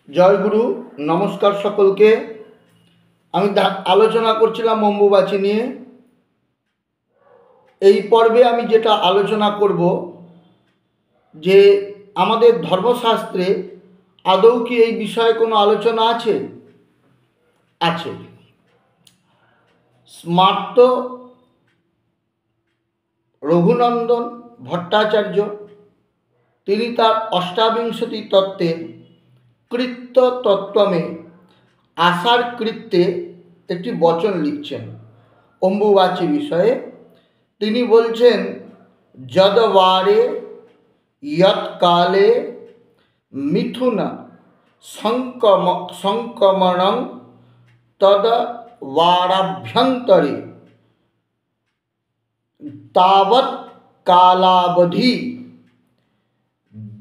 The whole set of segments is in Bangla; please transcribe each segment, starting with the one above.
জয় গুরু, নমস্কার সকলকে। আমি আলোচনা করছিলাম অম্বুবাচী নিয়ে। এই পর্বে আমি যেটা আলোচনা করব যে আমাদের ধর্মশাস্ত্রে আদৌ কি এই বিষয়ে কোনো আলোচনা আছে? আছে। স্মার্ত রঘুনন্দন ভট্টাচার্য তিনি তার অষ্টাবিংশতি তত্ত্বে কৃত্য তত্ত্বমে আষাঢ় কৃত্যে একটি বচন লিখছেন অম্বুবাচী বিষয়ে। তিনি বলছেন, যদবারে ইয়ৎকালে মিথুন সংক্রমণং তদ বারাভ্যন্তরে তাবৎ কালাবধি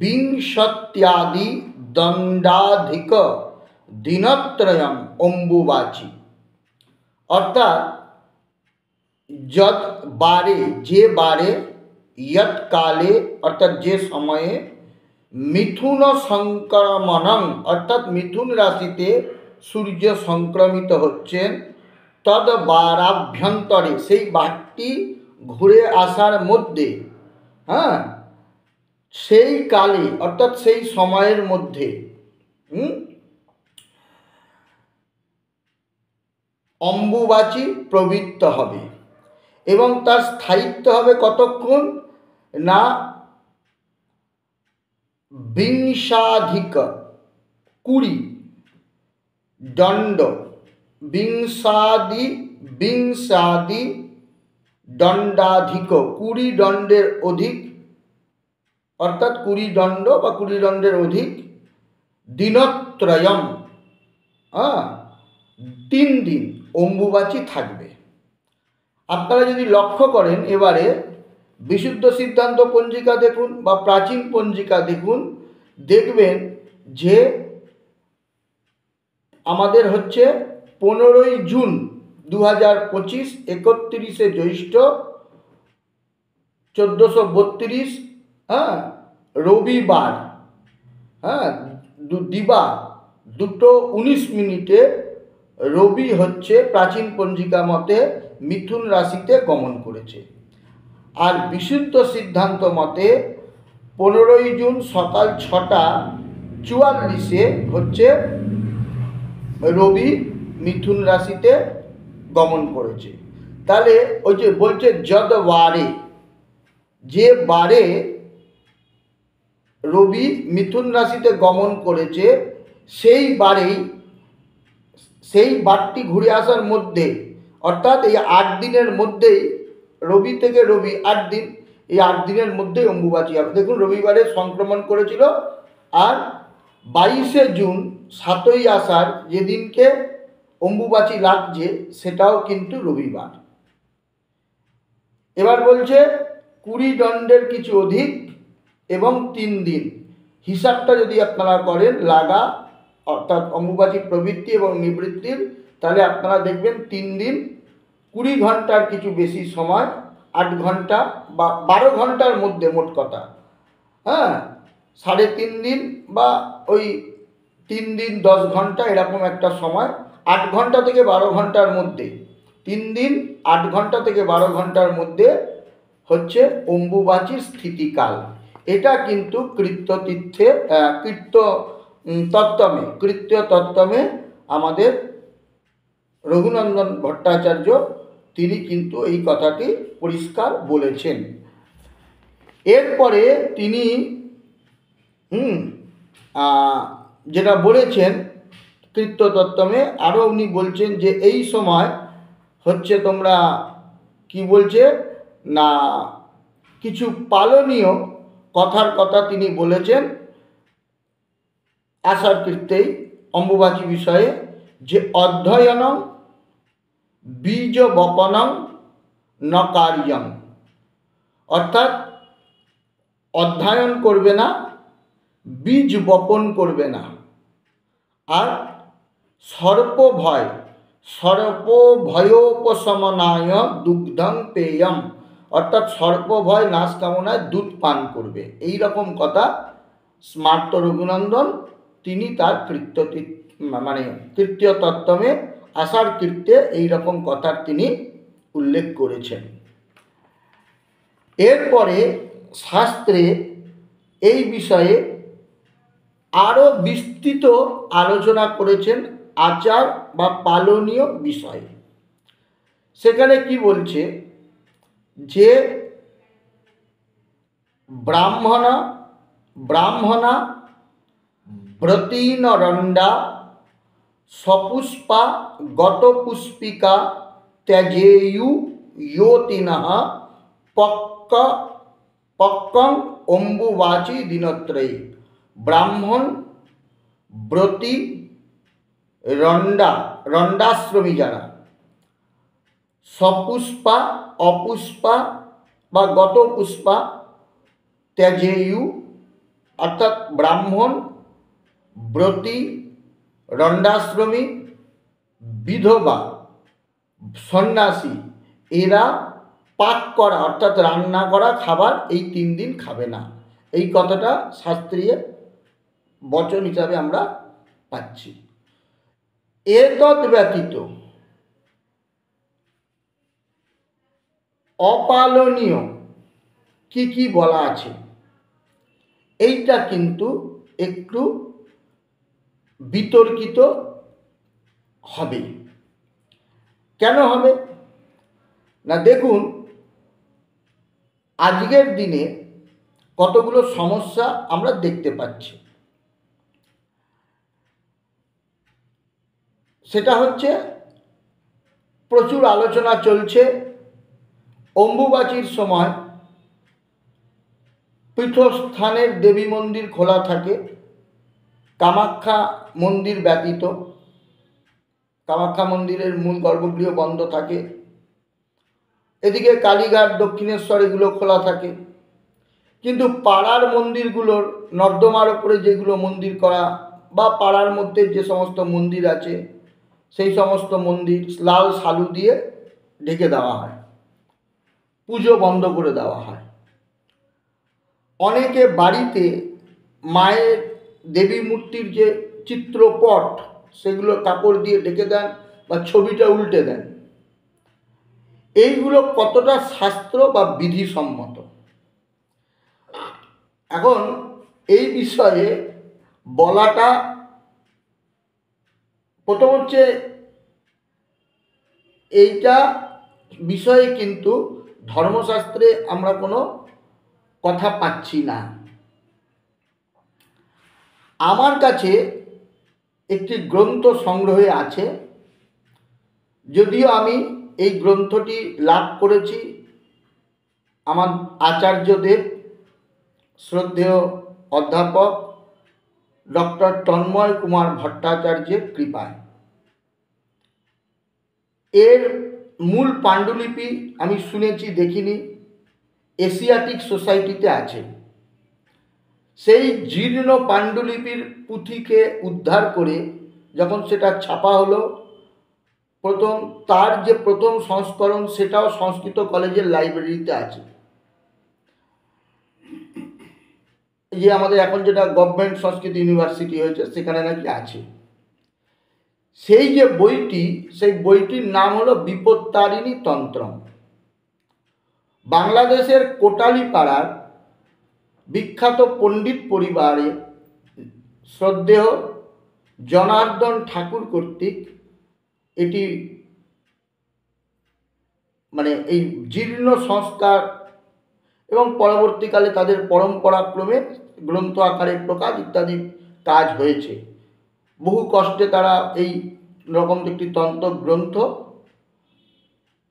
বিংশত্যাদি দণ্ডাধিক দিনত্রয়ম অম্বুবাচী। অর্থাৎ যৎ বারে, যে বারে, ইয়ৎ কালে অর্থাৎ যে সময়ে, মিথুন সংক্রমণং অর্থাৎ মিথুন রাশিতে সূর্য সংক্রমিত হচ্ছেন, তদ বারাভ্যন্তরে সেই বারটি ঘুরে আসার মধ্যে, সেই কালে অর্থাৎ সেই সময়ের মধ্যে অম্বুবাচী প্রবৃত্ত হবে এবং তার স্থায়িত্ব হবে কতক্ষণ না বিংশাধিক 20 দণ্ড, বিংশাদি দণ্ডাধিক 20 দণ্ডের অধিক, অর্থাৎ 20 দণ্ড বা 20 দণ্ডের অধিক, দিনত্রয়ম 3 দিন অম্বুবাচী থাকবে। আপনারা যদি লক্ষ্য করেন, এবারে বিশুদ্ধ সিদ্ধান্ত পঞ্জিকা দেখুন বা প্রাচীন পঞ্জিকা দেখুন, দেখবেন যে আমাদের হচ্ছে 15ই জুন 2025, 31শে জ্যৈষ্ঠ 1432, রবিবার, দিবা 2:19 রবি হচ্ছে প্রাচীন পঞ্জিকা মতে মিথুন রাশিতে গমন করেছে। আর বিশুদ্ধ সিদ্ধান্ত মতে 15ই জুন সকাল 6:44 হচ্ছে রবি মিথুন রাশিতে গমন করেছে। তাহলে ওই যে বলছে যদবারে, যে বারে রবি মিথুন রাশিতে গমন করেছে সেই বারেই, সেই বারটি ঘুরে আসার মধ্যে, অর্থাৎ এই 8 দিনের মধ্যেই, রবি থেকে রবি 8 দিন, এই 8 দিনের মধ্যেই অম্বুবাচী হবে। দেখুন, রবিবারে সংক্রমণ করেছিল, আর 22শে জুন 7ই আষাঢ় যেদিনকে অম্বুবাচী লাগছে সেটাও কিন্তু রবিবার। এবার বলছে 20 দণ্ডের কিছু অধিক এবং 3 দিন। হিসাবটা যদি আপনারা করেন লাগা, অর্থাৎ অম্বুবাচী প্রবৃত্তি এবং নিবৃত্তির, তাহলে আপনারা দেখবেন 3 দিন 20 ঘন্টার কিছু বেশি সময়, 8 ঘন্টা বা 12 ঘন্টার মধ্যে, মোট কথা 3.5 দিন বা ওই 3 দিন 10 ঘন্টা এরকম একটা সময়, 8 ঘন্টা থেকে 12 ঘন্টার মধ্যে, 3 দিন 8 ঘন্টা থেকে 12 ঘন্টার মধ্যে হচ্ছে অম্বুবাচীর স্থিতিকাল। এটা কিন্তু কৃত্য তত্ত্বমে আমাদের রঘুনন্দন ভট্টাচার্য তিনি কিন্তু এই কথাটি পরিষ্কার বলেছেন। এরপরে তিনি যেটা বলেছেন কৃত্য তত্ত্বমে, আরও উনি বলছেন যে এই সময় হচ্ছে তোমরা কি বলছে না, কিছু পালনীয় কথার কথা তিনি বলেছেন আষাঢ় কৃত্যেই অম্বুবাচী বিষয়ে, যে অধ্যয়নং বীজ বপনং ন কার্যং, অর্থাৎ অধ্যয়ন করবে না, বীজ বপন করবে না, আর সর্পভয়োপশমনায় দুগ্ধং পেয়ম, অর্থাৎ সর্পভয় নাশ কামনায় দুধ পান করবে। এই রকম কথা স্মার্ত রঘুনন্দন তিনি তার মানে কৃত্য তত্ত্বমে আষাঢ় কীর্তে এইরকম কথার তিনি উল্লেখ করেছেন। এরপরে শাস্ত্রে এই বিষয়ে আরও বিস্তৃত আলোচনা করেছেন আচার বা পালনীয় বিষয়ে। সেখানে কি বলছে যে ব্রাহ্মণা ব্রতীনরণ্ডা সপুষ্পা গতপুষ্পিকা ত্যাজেয়ু ইয়োতিনঃ পক্কং অম্বুবাচী দিনত্রয়ী। ব্রাহ্মণ, ব্রতী, রণ্ডাশ্রমী যারা, সপুষ্পা, অপুষ্পা বা গতপুষ্পা, ত্যাজেয়ু অর্থাৎ ব্রাহ্মণ, ব্রতী, রণ্ডাশ্রমী, বিধবা, সন্ন্যাসী এরা পাক করা অর্থাৎ রান্না করা খাবার এই 3 দিন খাবে না। এই কথাটা শাস্ত্রীয় বচন হিসাবে আমরা পাচ্ছি। এতদ ব্যতীত অপালনীয় কি কি বলা আছে, এইটা কিন্তু একটু বিতর্কিত হবে। কেন হবে না, দেখুন আজকের দিনে কতগুলো সমস্যা আমরা দেখতে পাচ্ছি। সেটা হচ্ছে প্রচুর আলোচনা চলছে অম্বুবাচীর সময় পীঠস্থানের দেবী মন্দির খোলা থাকে, কামাখ্যা মন্দির ব্যতীত। কামাখ্যা মন্দিরের মূল গর্ভগৃহ বন্ধ থাকে, এদিকে কালীঘাট, দক্ষিণেশ্বর এগুলো খোলা থাকে। কিন্তু পাড়ার মন্দিরগুলোর নর্দমার উপরে যেগুলো মন্দির করা বা পাড়ার মধ্যে যে সমস্ত মন্দির আছে সেই সমস্ত মন্দির লাল সালু দিয়ে ঢেকে দেওয়া হয়, পুজো বন্ধ করে দেওয়া হয়। অনেকে বাড়িতে মায়ের দেবী মূর্তির যে চিত্রপট সেগুলো কাপড় দিয়ে ঢেকে দেন বা ছবিটা উল্টে দেন। এইগুলো কতটা শাস্ত্র বা বিধিসম্মত? এখন এই বিষয়ে বলাটা প্রথম হচ্ছে এইটা বিষয়ে কিন্তু ধর্মশাস্ত্রে আমরা কোনো কথা পাচ্ছি না। আমার কাছে একটি গ্রন্থ সংগ্রহে আছে, যদিও আমি এই গ্রন্থটি লাভ করেছি আমার আচার্যদেব শ্রদ্ধেয় অধ্যাপক ডক্টর তন্ময় কুমার ভট্টাচার্যের কৃপায়। এর মূল পাণ্ডুলিপি আমি শুনেছি, দেখিনি, এশিয়াটিক সোসাইটিতে আছে। সেই জীর্ণ পাণ্ডুলিপির পুঁথিকে উদ্ধার করে যখন সেটা ছাপা হলো, তার যে প্রথম সংস্করণ সেটাও সংস্কৃত কলেজের লাইব্রেরিতে আছে। যে আমাদের এখন যেটা গভর্নমেন্ট সংস্কৃত ইউনিভার্সিটি হয়েছে সেখানে নাকি আছে। সেই যে বইটি, সেই বইটির নাম হলো বিপত্তারিণী তন্ত্রম। বাংলাদেশের কোটালীপাড়ার বিখ্যাত পণ্ডিত পরিবারে শ্রদ্ধেয় জনার্দন ঠাকুর কর্তৃক এটি মানে এই জীর্ণ সংস্কার এবং পরবর্তীকালে তাদের পরম্পরাক্রমে গ্রন্থ আকারে প্রকাশ ইত্যাদি কাজ হয়েছে। বহু কষ্টে তারা এই রকম একটি তন্ত্র গ্রন্থ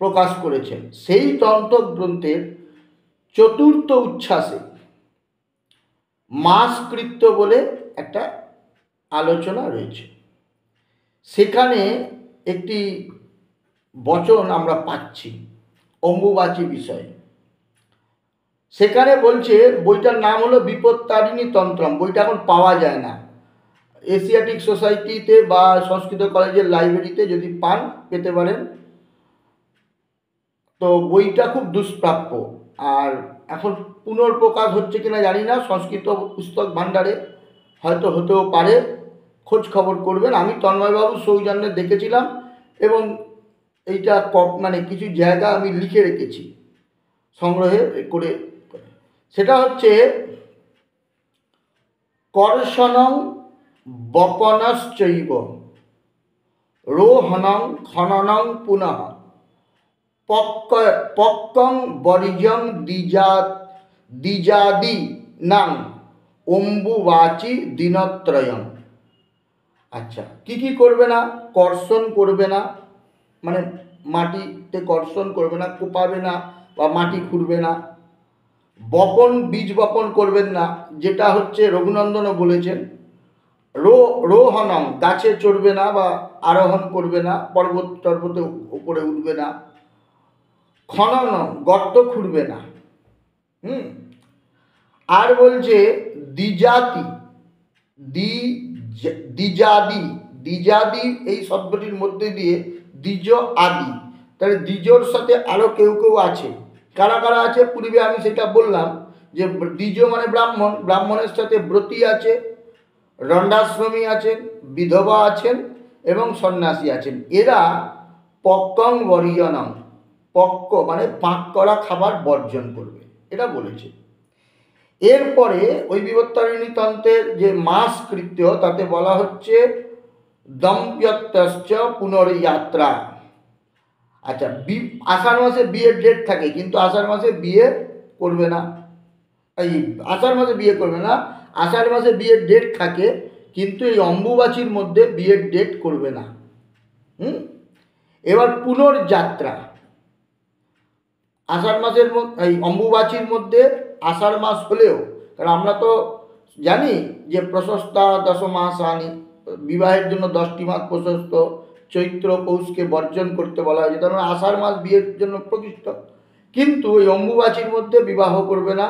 প্রকাশ করেছেন। সেই তন্ত্র গ্রন্থের চতুর্থ উচ্ছ্বাসে মাসকৃত্য বলে একটা আলোচনা রয়েছে। সেখানে একটি বচন আমরা পাচ্ছি অম্বুবাচী বিষয়ে। সেখানে বলছে, বইটার নাম হলো বিপত্তারিণী তন্ত্রম। বইটা এখন পাওয়া যায় না। এশিয়াটিক সোসাইটিতে বা সংস্কৃত কলেজের লাইব্রেরিতে যদি পান, পেতে পারেন। তো বইটা খুব দুষ্প্রাপ্য। আর এখন পুনর্প্রকাশ হচ্ছে কিনা জানি না, সংস্কৃত পুস্তক ভাণ্ডারে হয়তো হতেও পারে, খোঁজ খবর করবেন। আমি তন্ময়বাবু সৌজন্যে দেখেছিলাম এবং এইটা মানে কিছু জায়গা আমি লিখে রেখেছি সংগ্রহে করে। সেটা হচ্ছে কর্ষণং বপনশ্চৈব রোহণং খননং পুনঃ পক্কং বরিজং দ্বিজাদি নাং অম্বুবাচি দিনত্রয়ং। আচ্ছা, কি করবে না? কর্ষণ করবে না, মানে মাটিতে কর্ষণ করবে না, কোপাবে না বা মাটি খুঁড়বে না। বীজ বপন করবেন না, যেটা হচ্ছে রঘুনন্দনও বলেছেন। রোহণং, গাছে চড়বে না বা আরোহণ করবে না, পর্বতে উপরে উঠবে না। খননং, গর্ত খুঁড়বে না। আর বলছে দ্বিজাদি, এই শব্দটির মধ্যে দিয়ে দ্বিজ আদি, তাহলে দ্বিজর সাথে আরো কেউ আছে। কারা কারা আছে পূর্বে আমি সেটা বললাম, যে দ্বিজ মানে ব্রাহ্মণ, ব্রাহ্মণের সাথে ব্রতী আছে, রণ্ডাশ্রমী আছেন, বিধবা আছেন এবং সন্ন্যাসী আছেন। এরা পক্কং বরিয়নং, পক্ক মানে পাক করা খাবার বর্জন করবে, এটা বলেছে। এরপরে ওই বিবর্তারিণী তন্ত্রের যে মাস কৃত্য, তাতে বলা হচ্ছে দম্পত্যশ্চ পুনর্যাত্রা। আচ্ছা, আষাঢ় মাসে বিয়ের ডেট থাকে, কিন্তু আষাঢ় মাসে বিয়ে করবে না। এই আষাঢ় মাসে বিয়ে করবে না, আষাঢ় মাসে বিয়ের ডেট থাকে, কিন্তু এই অম্বুবাচীর মধ্যে বিয়ের ডেট করবে না। এবার পুনর্যাত্রা, আষাঢ় মাসের এই অম্বুবাচীর মধ্যে আষাঢ় মাস হলেও, কারণ আমরা তো জানি যে প্রশস্তা দশমাসানি, বিবাহের জন্য 10টি মাস প্রশস্ত, চৈত্র পৌষকে বর্জন করতে বলা হয়েছে, কারণ আষাঢ় মাস বিয়ের জন্য প্রকৃষ্ট। কিন্তু এই অম্বুবাচীর মধ্যে বিবাহ করবে না,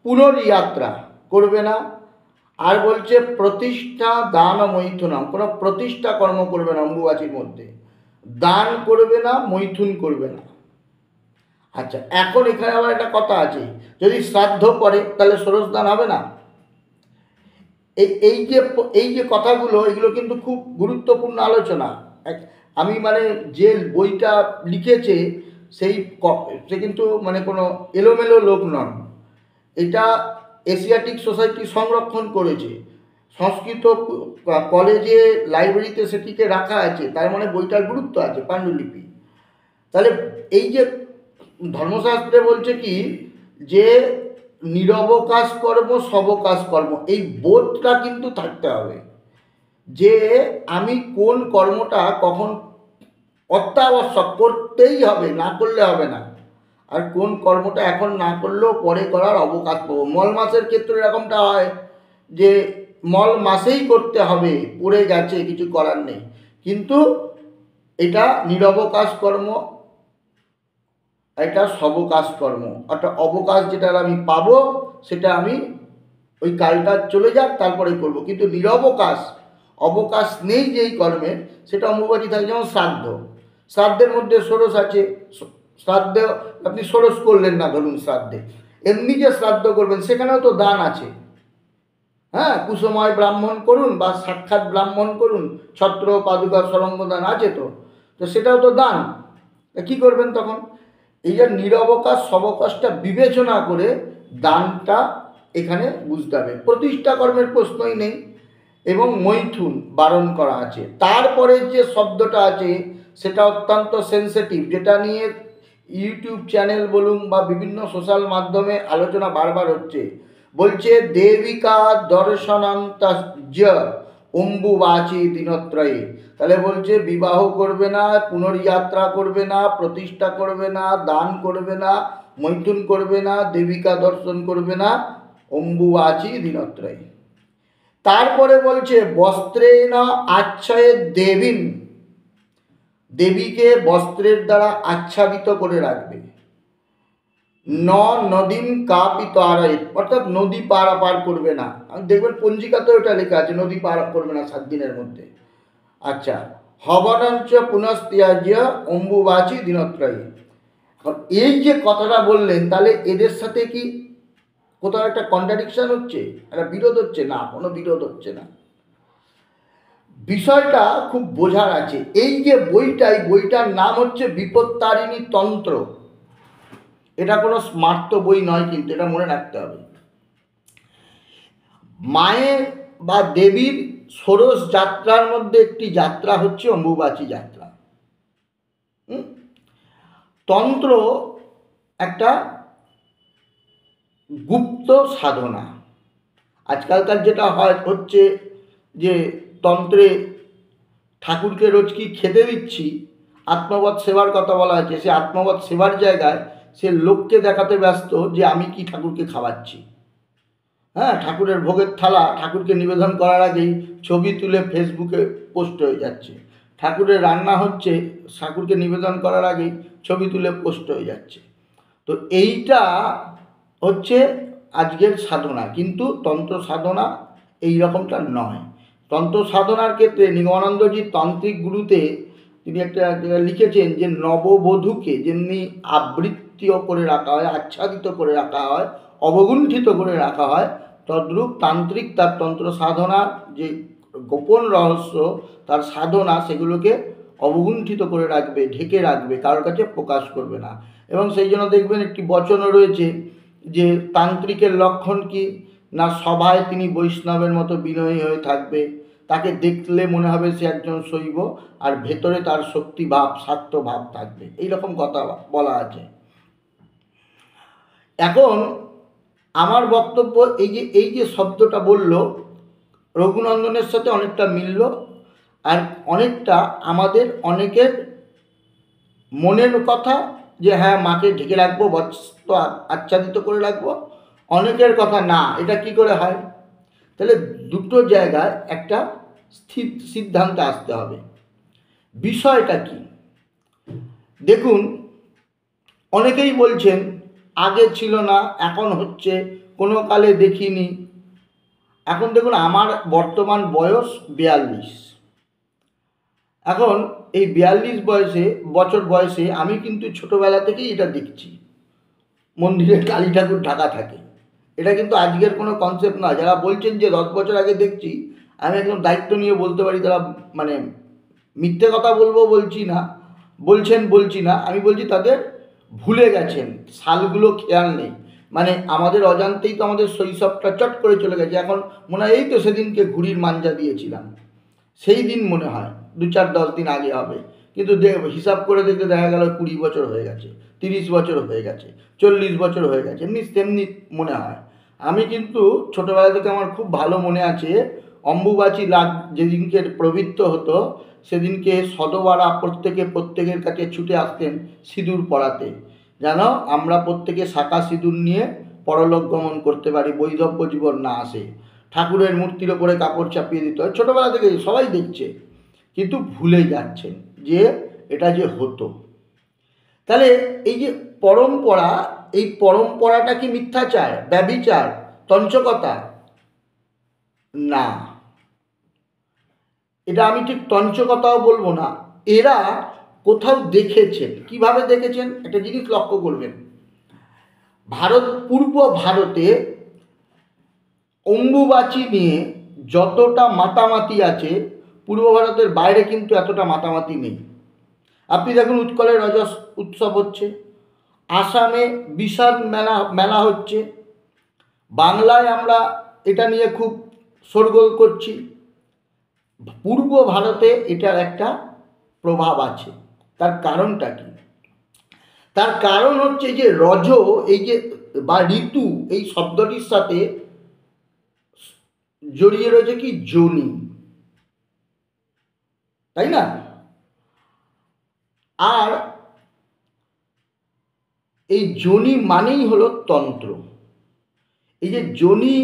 পুনর্যাত্রা করবে না। আর বলছে প্রতিষ্ঠা দান মৈথুনম, কোনো প্রতিষ্ঠা কর্ম করবে না অম্বুবাচীর মধ্যে, দান করবে না, মৈথুন করবে না। আচ্ছা, এখন এখানে আবার একটা কথা আছে, যদি শ্রাদ্ধ করে তাহলে ষোড়শ দান হবে না। এই যে কথাগুলো, এগুলো কিন্তু খুব গুরুত্বপূর্ণ আলোচনা। আমি মানে যে বইটা লিখেছে সে কিন্তু মানে কোনো এলোমেলো লোক নন, এটা এশিয়াটিক সোসাইটি সংরক্ষণ করেছে, সংস্কৃত কলেজে লাইব্রেরিতে সেটিকে রাখা আছে, তার মানে বইটার গুরুত্ব আছে, পাণ্ডুলিপি। তাহলে এই যে ধর্মশাস্ত্রে বলছে কি, যে নিরবকাশ কর্ম সবকাশ কর্ম, এই বোধটা কিন্তু থাকতে হবে, যে আমি কোন কর্মটা কখন অত্যাবশ্যক করতেই হবে, না করলে হবে না, আর কোন কর্মটা এখন না করলেও পরে করার অবকাশ পাবো। মল মাসের ক্ষেত্রে এরকমটা হয় যে মল মাসেই করতে হবে, পড়ে গেছে, কিছু করার নেই, কিন্তু এটা নিরবকাশ কর্ম, এটা সবকাশ কর্ম, অর্থাৎ অবকাশ যেটা আমি পাবো সেটা আমি ওই কালটা চলে যাক তারপরে করব, কিন্তু নিরবকাশ, অবকাশ নেই যেই কর্মের, সেটা অম্বুবাচী থাকে। যেমন শ্রাদ্ধের মধ্যে ষোড়শ আছে, শ্রাদ্ধে আপনি ষোড়শ করলেন না, ধরুন শ্রাদ্ধে এমনি যে শ্রাদ্ধ করবেন সেখানেও তো দান আছে। হ্যাঁ, কুসুময় ব্রাহ্মণ করুন বা সাক্ষাৎ ব্রাহ্মণ করুন, ছত্র পাদুকা সরঙ্গ দান আছে, তো সেটাও তো দান। কি করবেন তখন? এই যে নিরবকাশ সবকাশটা বিবেচনা করে দানটা এখানে বুঝতে হবে। প্রতিষ্ঠা কর্মের প্রশ্নই নেই, এবং মৈথুন বারণ করা আছে। তারপরে যে শব্দটা আছে সেটা অত্যন্ত সেন্সিটিভ, যেটা নিয়ে ইউটিউব চ্যানেল বলুন বা বিভিন্ন সোশ্যাল মাধ্যমে আলোচনা বারবার হচ্ছে। বলছে দেবিকা দর্শনান্তর্য অম্বুবাচী দিনত্রয়ে। তাহলে বলছে বিবাহ করবে না, পুনর্যাত্রা করবে না, প্রতিষ্ঠা করবে না, দান করবে না, মৈথুন করবে না, দেবিকা দর্শন করবে না, অম্বুবাচী দিনত্রয়ে। তারপরে বলছে বস্ত্রেণ আচ্ছয়ে দেবীন, দেবীকে বস্ত্রের দ্বারা আচ্ছাদিত করে রাখবে। নদীম কাপিত আরায়, অর্থাৎ নদী পারাপার করবে না। দেখবেন পঞ্জিকাতেও এটা লেখা আছে, নদী পার করবে না 7 দিনের মধ্যে। আচ্ছা, হবনঞ্চ পুনস্ত্যাজ্য অম্বুবাচী দিনত্রয়ী। এই যে কথাটা বললেন, তাহলে এদের সাথে কি কোথাও একটা কন্ট্রাডিকশন হচ্ছে, একটা বিরোধ হচ্ছে? না, কোনো বিরোধ হচ্ছে না। বিষয়টা খুব বোঝার আছে। এই যে বইটার নাম হচ্ছে বিপত্তারিণী তন্ত্র। এটা কোনো স্মার্ত বই নয়, কিন্তু এটা মনে রাখতে হবে। মায়ের বা দেবীর ষোড়শ যাত্রার মধ্যে একটি যাত্রা হচ্ছে অম্বুবাচী যাত্রা। তন্ত্র একটা গুপ্ত সাধনা। আজকালকার যেটা হচ্ছে যে তন্ত্রে ঠাকুরকে রোজ কি খেতে দিচ্ছি, আত্মবৎ সেবার কথা বলা হয়েছে। সে আত্মবৎ সেবার জায়গায় সে লোককে দেখাতে ব্যস্ত যে আমি কি ঠাকুরকে খাওয়াচ্ছি। হ্যাঁ, ঠাকুরের ভোগের থালা ঠাকুরকে নিবেদন করার আগেই ছবি তুলে ফেসবুকে পোস্ট হয়ে যাচ্ছে। ঠাকুরের রান্না হচ্ছে, ঠাকুরকে নিবেদন করার আগেই ছবি তুলে পোস্ট হয়ে যাচ্ছে। তো এইটা হচ্ছে আজকের সাধনা, কিন্তু তন্ত্র সাধনা এই রকমটা নয়। তন্ত্র সাধনার ক্ষেত্রে নিগমানন্দজি তান্ত্রিক গুরুতে তিনি একটা লিখেছেন যে নববধূকে যেমনি আবৃত্তি করে রাখা হয়, আচ্ছাদিত করে রাখা হয়, অবগুণ্ঠিত করে রাখা হয়, তদ্রূপ তান্ত্রিক তার তন্ত্র সাধনা যে গোপন রহস্য তার সাধনা সেগুলোকে অবগুণ্ঠিত করে রাখবে, ঢেকে রাখবে, কারোর কাছে প্রকাশ করবে না। এবং সেই জন্য দেখবেন একটি বচনও রয়েছে যে তান্ত্রিকের লক্ষণ কি না, সভায় তিনি বৈষ্ণবের মতো বিনয়ী হয়ে থাকবে, তাকে দেখলে মনে হবে সে একজন শৈব, আর ভেতরে তার শক্তিভাব স্বার্থভাব থাকবে, এইরকম কথা বলা আছে। এখন আমার বক্তব্য এই যে শব্দটা বলল রঘুনন্দনের সাথে অনেকটা মিলল, আর অনেকটা আমাদের অনেকের মনের কথা যে হ্যাঁ মাকে ঢেকে রাখবো, বস্ত্র আচ্ছাদিত করে রাখবো। অনেকের কথা না, এটা কি করে হয়? তাহলে দুটো জায়গায় একটা স্থির সিদ্ধান্তে আসতে হবে। বিষয়টা কি দেখুন, অনেকেই বলছেন আগে ছিল না, এখন হচ্ছে, কোনো কালে দেখিনি। এখন দেখুন আমার বর্তমান বয়স 42। এখন এই 42 বছর বয়সে আমি কিন্তু ছোটোবেলা থেকেই এটা দেখছি, মন্দিরে কালী ঠাকুর ঢাকা থাকে। এটা কিন্তু আজকের কোনো কনসেপ্ট নয়। যারা বলছেন যে 10 বছর আগে দেখছি, আমি একদম দায়িত্ব নিয়ে বলতে পারি তারা মানে মিথ্যে কথা বলছি না, আমি বলছি তাদের ভুলে গেছেন, সালগুলো খেয়াল নেই। মানে আমাদের অজান্তেই তো আমাদের শৈশবটা চট করে চলে গেছে। এখন মনে হয় এই তো সেদিনকে ঘুড়ির মাঞ্জা দিয়েছিলাম, সেই দিন মনে হয় 2-4-10 দিন আগে হবে, কিন্তু হিসাব করে দেখতে দেখা গেল 20 বছর হয়ে গেছে, 30 বছর হয়ে গেছে, 40 বছর হয়ে গেছে, এমনি তেমনি মনে হয়। আমি কিন্তু ছোটোবেলা থেকে আমার খুব ভালো মনে আছে, অম্বুবাচী যেদিনকে প্রবৃত্ত হতো সেদিনকে সদবারা প্রত্যেকের কাছে ছুটে আসতেন সিঁদুর পরাতে, যেন আমরা প্রত্যেকে শাঁখা সিঁদুর নিয়ে পরলোক গমন করতে পারি, বৈধব্য জীবন না আসে। ঠাকুরের মূর্তির ওপরে কাপড় চাপিয়ে দিতে হয়, ছোটোবেলা থেকে সবাই দেখছে, কিন্তু ভুলে যাচ্ছেন যে এটা যে হতো। তাহলে এই যে পরম্পরা, এই পরম্পরাটা কি মিথ্যাচার, ব্যভিচার, তঞ্চকতা? না, এটা আমি ঠিক তঞ্চকতাও বলবো না। এরা কোথাও দেখেছেন, কিভাবে দেখেছেন একটা জিনিস লক্ষ্য করবেন। পূর্ব ভারতে অম্বুবাচী নিয়ে যতটা মাতামাতি আছে, পূর্ব ভারতের বাইরে কিন্তু এতটা মাতামাতি নেই। আপনি দেখুন উৎকলের রজস উৎসব হচ্ছে, আসামে বিশাল মেলা হচ্ছে, বাংলায় আমরা এটা নিয়ে খুব শোরগোল করছি। পূর্ব ভারতে এটার একটা প্রভাব আছে। তার কারণটা কি? তার কারণ হচ্ছে যে রজ, এই যে বা ঋতু, এই শব্দটির সাথে জড়িয়ে রয়েছে কি যোনি, তাই না? আর এই যোনি মানেই হলো তন্ত্র। এই যে যোনি,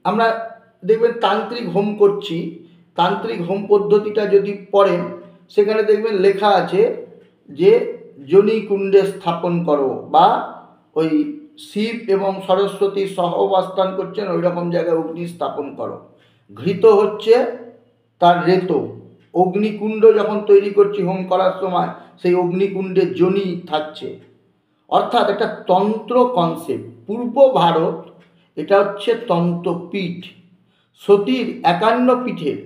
আমরা দেখবেন তান্ত্রিক হোম করছি, তান্ত্রিক হোম পদ্ধতিটা যদি পড়েন সেখানে দেখবেন লেখা আছে যে যোনি কুণ্ডে স্থাপন করো, বা ওই শিব এবং সরস্বতী সহ অবস্থান করছেন ওই রকম জায়গায় অগ্নি স্থাপন করো। ঘৃত হচ্ছে তার রেতো, অগ্নিকুণ্ড যখন তৈরি করছি হোম করার সময় সেই অগ্নিকুণ্ডে যোনি থাকছে, অর্থাৎ একটা তন্ত্র কনসেপ্ট। পূর্ব ভারত এটা হচ্ছে তন্ত্রপীঠ, সতীর 51 পীঠের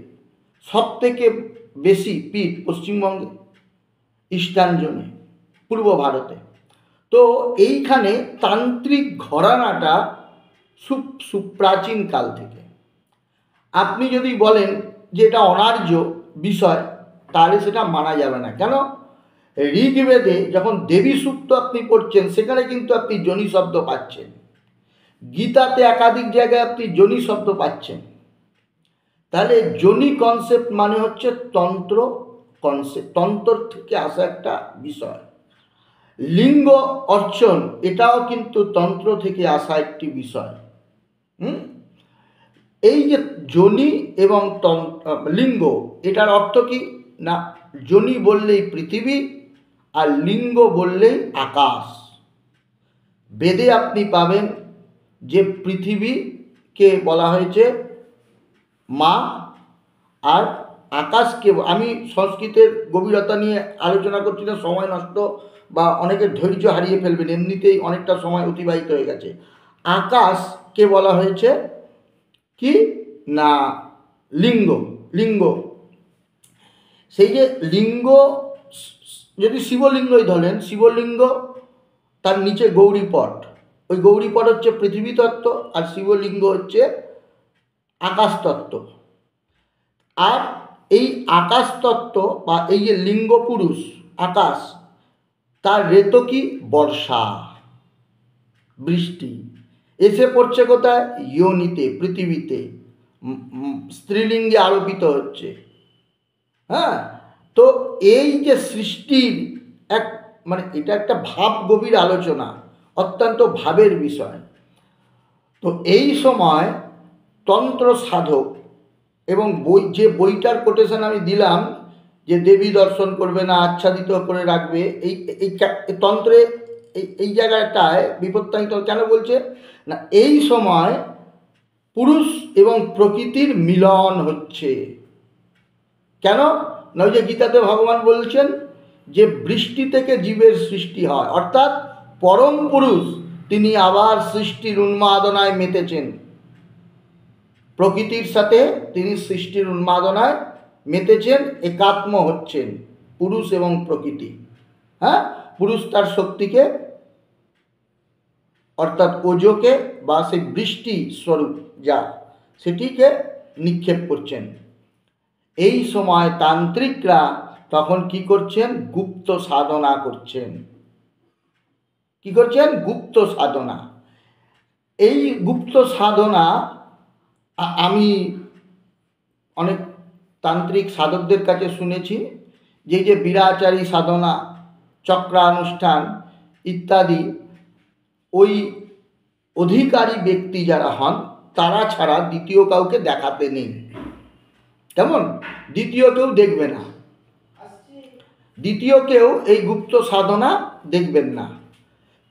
সব থেকে বেশি পীঠ পশ্চিমবঙ্গে, ইস্টার্ন জোনে, পূর্ব ভারতে। তো এইখানে তান্ত্রিক ঘরানাটা সুপ্রাচীন কাল থেকে। আপনি যদি বলেন যে এটা অনার্য বিষয়, তাহলে সেটা মানা যাবে না। কেন? ঋগ্বেদে যখন দেবী সূক্ত আপনি পড়ছেন, সেখানে কিন্তু আপনি যোনি শব্দ পাচ্ছেন। গীতাতে একাধিক জায়গায় আপনি যোনি শব্দ পাচ্ছেন। তাহলে যোনি কনসেপ্ট মানে হচ্ছে তন্ত্র কনসেপ্ট, তন্ত্র থেকে আসা একটা বিষয়। লিঙ্গ অর্চন, এটাও কিন্তু তন্ত্র থেকে আসা একটি বিষয়। এই যে যোনি এবং লিঙ্গ, এটার অর্থ কি না? যোনি বললেই পৃথিবী, আর লিঙ্গ বললেই আকাশ। বেদে আপনি পাবেন যে পৃথিবীকে বলা হয়েছে মা, আর আকাশকে, আমি সংস্কৃতের গভীরতা নিয়ে আলোচনা করছি না, সময় নষ্ট বা অনেকের ধৈর্য হারিয়ে ফেলবেন, এমনিতেই অনেকটা সময় অতিবাহিত হয়ে গেছে। আকাশকে বলা হয়েছে কি না লিঙ্গ। লিঙ্গ, সেই যে লিঙ্গ, যদি শিবলিঙ্গই ধরেন, শিবলিঙ্গ তার নিচে গৌরীপট, ওই গৌরীপট হচ্ছে পৃথিবী তত্ত্ব, আর শিবলিঙ্গ হচ্ছে আকাশ তত্ত্ব। আর এই আকাশ তত্ত্ব বা এই যে লিঙ্গ পুরুষ আকাশ, তার রেতো কি? বর্ষা, বৃষ্টি এসে পড়ছে কোথায়? ইয়োনিতে, পৃথিবীতে, স্ত্রীলিঙ্গে আরোপিত হচ্ছে। হ্যাঁ, তো এই যে সৃষ্টির এক, মানে এটা একটা ভাব গভীর আলোচনা, অত্যন্ত ভাবের বিষয়। তো এই সময় তন্ত্র সাধক এবং যে বইটার কোটেশন আমি দিলাম, যে দেবী দর্শন করবে না, আচ্ছাদিত করে রাখবে, এই তন্ত্রে এই জায়গাটায় বিপত্তায়িত কেন বলছে না? এই সময় পুরুষ এবং প্রকৃতির মিলন হচ্ছে। কেন না? ওই যে গীতাতে ভগবান বলছেন যে বৃষ্টি থেকে জীবের সৃষ্টি হয়, অর্থাৎ পরম পুরুষ তিনি আবার সৃষ্টির উন্মাদনায় মেতেছেন। প্রকৃতির সাথে তিনি সৃষ্টির উন্মাদনায় মেতেছেন, একাত্ম হচ্ছেন পুরুষ এবং প্রকৃতি। হ্যাঁ, পুরুষ তার শক্তিকে, অর্থাৎ ওজোকে বা সেই বৃষ্টি স্বরূপ যা, সেটিকে নিক্ষেপ করছেন। এই সময় তান্ত্রিকরা তখন কি করছেন? গুপ্ত সাধনা করছেন। কি করছেন? গুপ্ত সাধনা। এই গুপ্ত সাধনা আমি অনেক তান্ত্রিক সাধকদের কাছে শুনেছি যে বীরাচারী সাধনা, চক্রানুষ্ঠান ইত্যাদি, ওই অধিকারী ব্যক্তি যারা হন তারা ছাড়া দ্বিতীয় কাউকে দেখাতে নেই। কেমন? দ্বিতীয় কেউ দেখবে না, দ্বিতীয় কেউ এই গুপ্ত সাধনা দেখবেন না।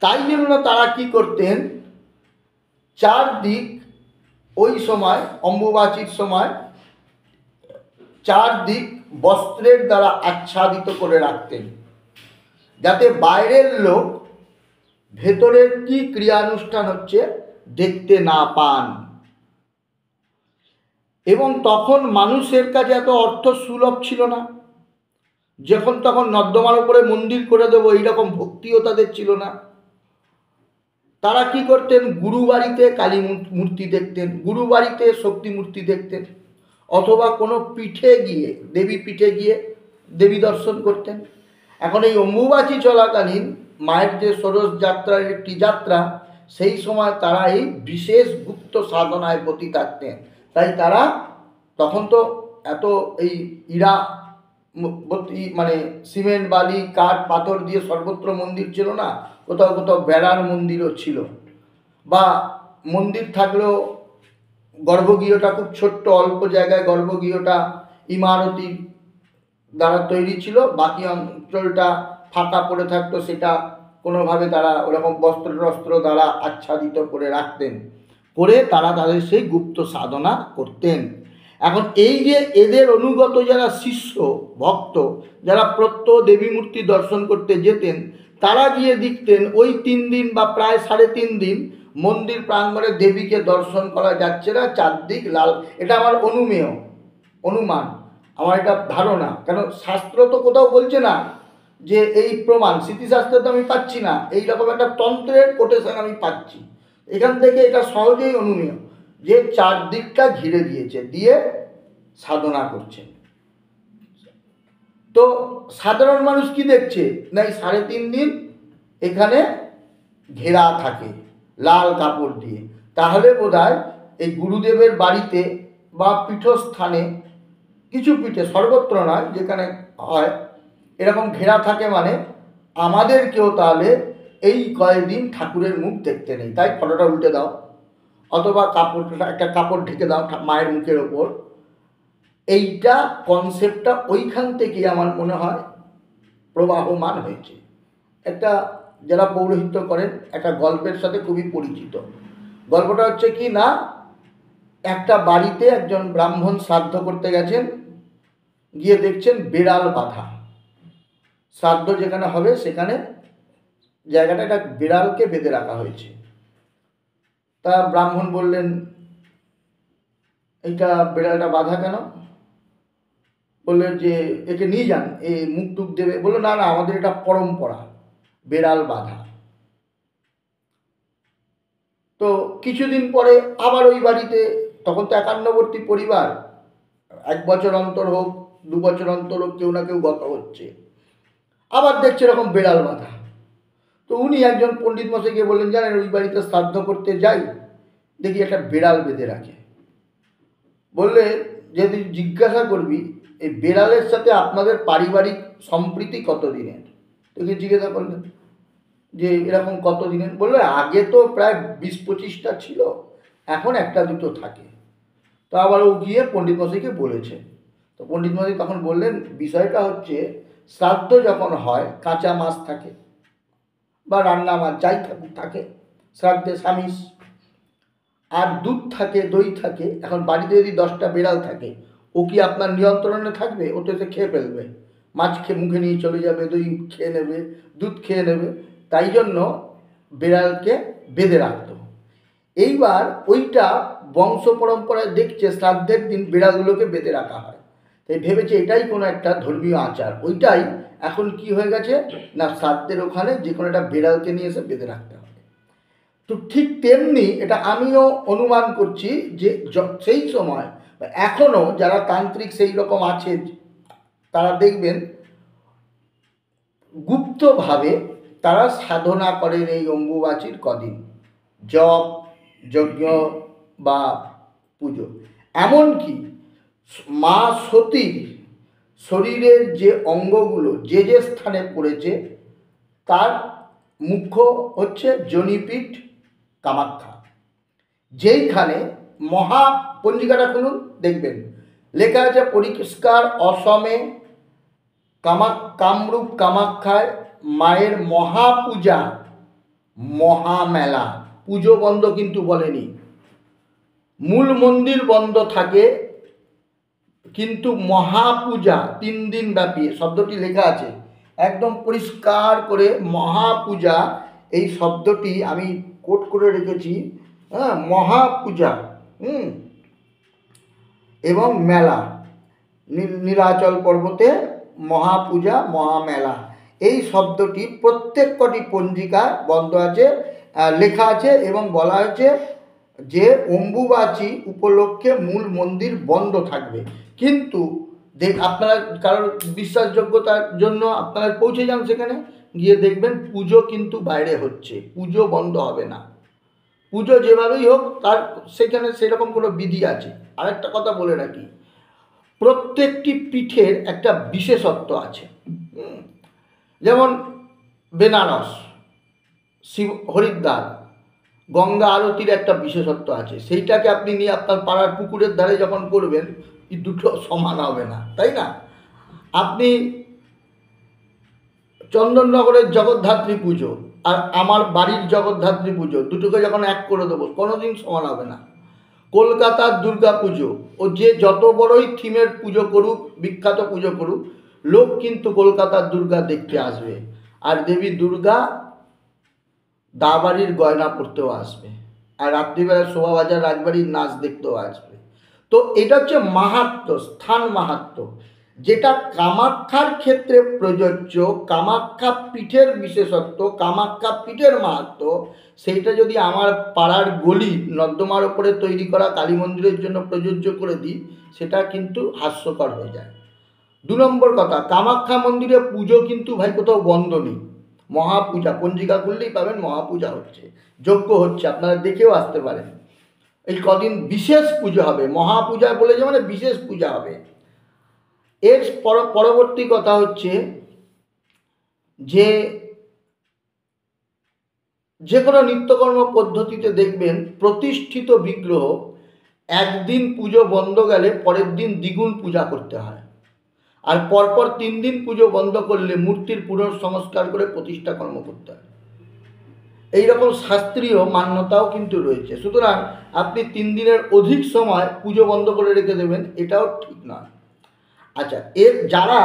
তাই জন্য তারা কি করতেন? চারদিক, ওই সময় অম্বুবাচীর সময় চারদিক বস্ত্রের দ্বারা আচ্ছাদিত করে রাখতেন, যাতে বাইরের লোক ভেতরের কি ক্রিয়ানুষ্ঠান হচ্ছে দেখতে না পান। এবং তখন মানুষের কাছে এত অর্থ সুলভ ছিল না, যখন তখন নর্দমার উপরে মন্দির করে দেবো এইরকম ভক্তিও তাদের ছিল না। তারা কি করতেন? গুরুবাড়িতে কালী মূর্তি দেখতেন, গুরুবাড়িতে শক্তি মূর্তি দেখতেন, অথবা কোনো পীঠে গিয়ে, দেবী পীঠে গিয়ে দেবী দর্শন করতেন। এখন এই অম্বুবাচী চলাকালীন মায়ের যে ষোড়শ যাত্রার একটি যাত্রা, সেই সময় তারা এই বিশেষ গুপ্ত সাধনায় ব্রতী থাকতেন। তাই তারা তখন তো এত এই ইরা মানে সিমেন্ট বালি কাঠ পাথর দিয়ে সর্বত্র মন্দির ছিল না, কোথাও কোথাও বেড়ার মন্দিরও ছিল, বা মন্দির থাকলেও গর্ভগৃহটা খুব ছোট্ট, অল্প জায়গায় গর্ভগৃহটা ইমারতি দ্বারা তৈরি ছিল, বাকি অঞ্চলটা ফাঁকা পড়ে থাকতো, সেটা কোনোভাবে তারা ওরকম বস্ত্র দ্বারা আচ্ছাদিত করে রাখতেন, করে তারা তাদের সেই গুপ্ত সাধনা করতেন। এখন এই যে এদের অনুগত যারা শিষ্য ভক্ত, যারা প্রত্যহ দেবী মূর্তি দর্শন করতে যেতেন, তারা গিয়ে দেখতেন ওই 3 দিন বা প্রায় 3.5 দিন মন্দির প্রাঙ্গণে দেবীকে দর্শন করা যাচ্ছে না, চারদিক লাল। এটা আমার অনুমান। আমার এটা ধারণা, কেন শাস্ত্র তো কোথাও বলছে না যে এই প্রমাণ, স্মৃতিশাস্ত্রে তো আমি পাচ্ছি না, এইরকম একটা তন্ত্রের কোটেশন আমি পাচ্ছি। এখান থেকে এটা সহজেই অনুমেয় যে চারদিকটা ঘিরে দিয়েছে, দিয়ে সাধনা করছেন। তো সাধারণ মানুষ কি দেখছে না, এই 3.5 দিন এখানে ঘেরা থাকে লাল কাপড় দিয়ে। তাহলে বোধহয় এই গুরুদেবের বাড়িতে বা পীঠস্থানে, কিছু পীঠে, সর্বত্র নয়, যেখানে হয় এরকম ঘেরা থাকে, মানে আমাদেরকেও তাহলে এই কয়েকদিন ঠাকুরের মুখ দেখতে নেই। তাই ফটোটা উল্টে দাও, অথবা কাপড়টা, একটা কাপড় ঢেকে দাও মায়ের মুখের ওপর। এইটা কনসেপ্টটা ওইখান থেকে আমার মনে হয় প্রবাহমান হয়েছে। একটা, যারা পৌরোহিত্য করেন, একটা গল্পের সাথে খুবই পরিচিত। গল্পটা হচ্ছে কি না, একটা বাড়িতে একজন ব্রাহ্মণ শ্রাদ্ধ করতে গেছেন, গিয়ে দেখছেন বিড়াল বাঁধা। শ্রাদ্ধ যেখানে হবে সেখানে জায়গাটা একটা বিড়ালকে বেঁধে রাখা হয়েছে। তা ব্রাহ্মণ বললেন, এইটা বিড়ালটা বাঁধা কেন? বললেন যে একে নিয়ে যান, এ মুখ টুক দেবে। বললো না না, আমাদের এটা পরম্পরা, বিড়াল বাঁধা। তো কিছুদিন পরে আবার ওই বাড়িতে, তখন তো একান্নবর্তী পরিবার, 1 বছর অন্তর হোক, 2 বছর অন্তর হোক, কেউ না কেউ গত হচ্ছে, আবার দেখছে এরকম বিড়াল বাঁধা। তো উনি একজন পণ্ডিত মশাইকে বললেন, জানেন ওই বাড়িতে শ্রাদ্ধ করতে যাই, দেখি একটা বিড়াল বেঁধে রাখে। বললে যদি জিজ্ঞাসা করবি এই বিড়ালের সাথে আপনাদের পারিবারিক সম্প্রীতি কতদিনের? তোকে জিজ্ঞাসা করলেন যে এরকম কতদিনের? বললে আগে তো প্রায় 20-25টা ছিল, এখন 1-2 থাকে। তো আবার ও গিয়ে পণ্ডিত মশাইকে বলেছে। তো পণ্ডিত মশাই তখন বললেন, বিষয়টা হচ্ছে শ্রাদ্ধ যখন হয় কাঁচা মাছ থাকে বা রান্না মাছ যাই থাকে শ্রাদ্ধে, স্বামীস, আর দুধ থাকে, দই থাকে। এখন বাড়িতে যদি 10টা বিড়াল থাকে, ও কি আপনার নিয়ন্ত্রণে থাকবে? ও তো এসে খেয়ে ফেলবে, মাছ খেয়ে মুখে নিয়ে চলে যাবে, দই খেয়ে নেবে, দুধ খেয়ে নেবে। তাই জন্য বিড়ালকে বেঁধে রাখত। এইবার ওইটা বংশ পরম্পরায় দেখছে শ্রাদ্ধের দিন বিড়ালগুলোকে বেঁধে রাখা হয়, তাই ভেবেছে এটাই কোনো একটা ধর্মীয় আচার। ওইটাই এখন কি হয়ে গেছে না, শ্রাদ্ধের ওখানে যে কোনো একটা বিড়ালকে নিয়ে এসে বেঁধে রাখতে হবে। তো ঠিক তেমনি এটা আমিও অনুমান করছি যে সেই সময় এখনও যারা তান্ত্রিক সেই রকম আছে, তারা দেখবেন গুপ্তভাবে তারা সাধনা করেন এই অম্বুবাচীর কদিন, জপ, যজ্ঞ বা পুজো। এমনকি মা সতীর শরীরের যে অঙ্গগুলো যে যে স্থানে পড়েছে, তার মুখ্য হচ্ছে জনিপীঠ কামাখ্যা, যেইখানে মহা, পঞ্জিকাটা খুলুন দেখবেন লেখা আছে পরিষ্কার অসমে কামরূপ কামাখ্যায় মায়ের মহাপূজা, মহামেলা। পুজো বন্ধ কিন্তু বলেনি, মূল মন্দির বন্ধ থাকে, কিন্তু মহাপূজা 3 দিন ব্যাপী, শব্দটি লেখা আছে একদম পরিষ্কার করে, মহাপূজা। এই শব্দটি আমি কোট করে রেখেছি, হ্যাঁ, মহাপূজা। এবং মেলা, নীলাচল পর্বতে মহাপূজা, মহামেলা, এই শব্দটি প্রত্যেক কটি পঞ্জিকায় বন্ধ আছে, লেখা আছে, এবং বলা হয়েছে যে অম্বুবাচী উপলক্ষে মূল মন্দির বন্ধ থাকবে। কিন্তু আপনারা কারোর বিশ্বাসযোগ্যতার জন্য আপনারা পৌঁছে যান সেখানে, গিয়ে দেখবেন পুজো কিন্তু বাইরে হচ্ছে, পুজো বন্ধ হবে না। পুজো যেভাবেই হোক তার সেখানে সেরকম কোনো বিধি আছে। আরেকটা কথা বলে রাখি, প্রত্যেকটি পীঠের একটা বিশেষত্ব আছে। যেমন বেনারস, শিব হরিদ্বার, গঙ্গা আরতির একটা বিশেষত্ব আছে। সেইটাকে আপনি নিয়ে আপনার পাড়ার পুকুরের ধারে যখন করবেন, এই দুটো সমান হবে না, তাই না? আপনি চন্দননগরের জগদ্ধাত্রী পুজো আর আমার বাড়ির জগদ্ধাত্রী পুজো, দুটোকে যখন এক করে দেবো, কোনোদিন সমান হবে না। কলকাতার দুর্গা পুজো, ও যে যত বড়ই থিমের পুজো করুক, বিখ্যাত পুজো করুক, লোক কিন্তু কলকাতার দুর্গা দেখতে আসবে। আর দেবী দুর্গা দাবাড়ির গয়না পরতেও আসবে, আর রাত্রিবেলা শোভাবাজার রাজবাড়ির নাচ দেখতেও আসবে। তো এটা হচ্ছে মাহাত্ম্য, স্থান মাহাত্ম্য, যেটা কামাখ্যার ক্ষেত্রে প্রযোজ্য, কামাখ্যা পীঠের বিশেষত্ব, কামাখ্যা পীঠের মাহাত্ম্য, সেইটা যদি আমার পাড়ার গলি নর্দমার ওপরে তৈরি করা কালী মন্দিরের জন্য প্রযোজ্য করে দিই, সেটা কিন্তু হাস্যকর হয়ে যায়। 2 নম্বর কথা, কামাখ্যা মন্দিরে পুজো কিন্তু ভাই কোথাও বন্ধ নেই। মহাপূজা, পঞ্জিকা খুললেই পাবেন মহাপূজা হচ্ছে, যজ্ঞ হচ্ছে, আপনারা দেখেও আসতে পারেন। এই কদিন বিশেষ পুজো হবে, মহাপূজা বলে যে মানে বিশেষ পূজা হবে। এর পরবর্তী কথা হচ্ছে যে কোনো নিত্যকর্ম পদ্ধতিতে দেখবেন প্রতিষ্ঠিত বিগ্রহ একদিন পুজো বন্ধ গেলে পরের দিন দ্বিগুণ পূজা করতে হয়, আর পরপর 3 দিন পুজো বন্ধ করলে মূর্তির পুনঃসংস্কার করে প্রতিষ্ঠা কর্ম করতে হয়। এইরকম শাস্ত্রীয় মান্যতাও কিন্তু রয়েছে। সুতরাং আপনি 3 দিনের অধিক সময় পুজো বন্ধ করে রেখে দেবেন, এটাও ঠিক নয়। আচ্ছা, এর যারা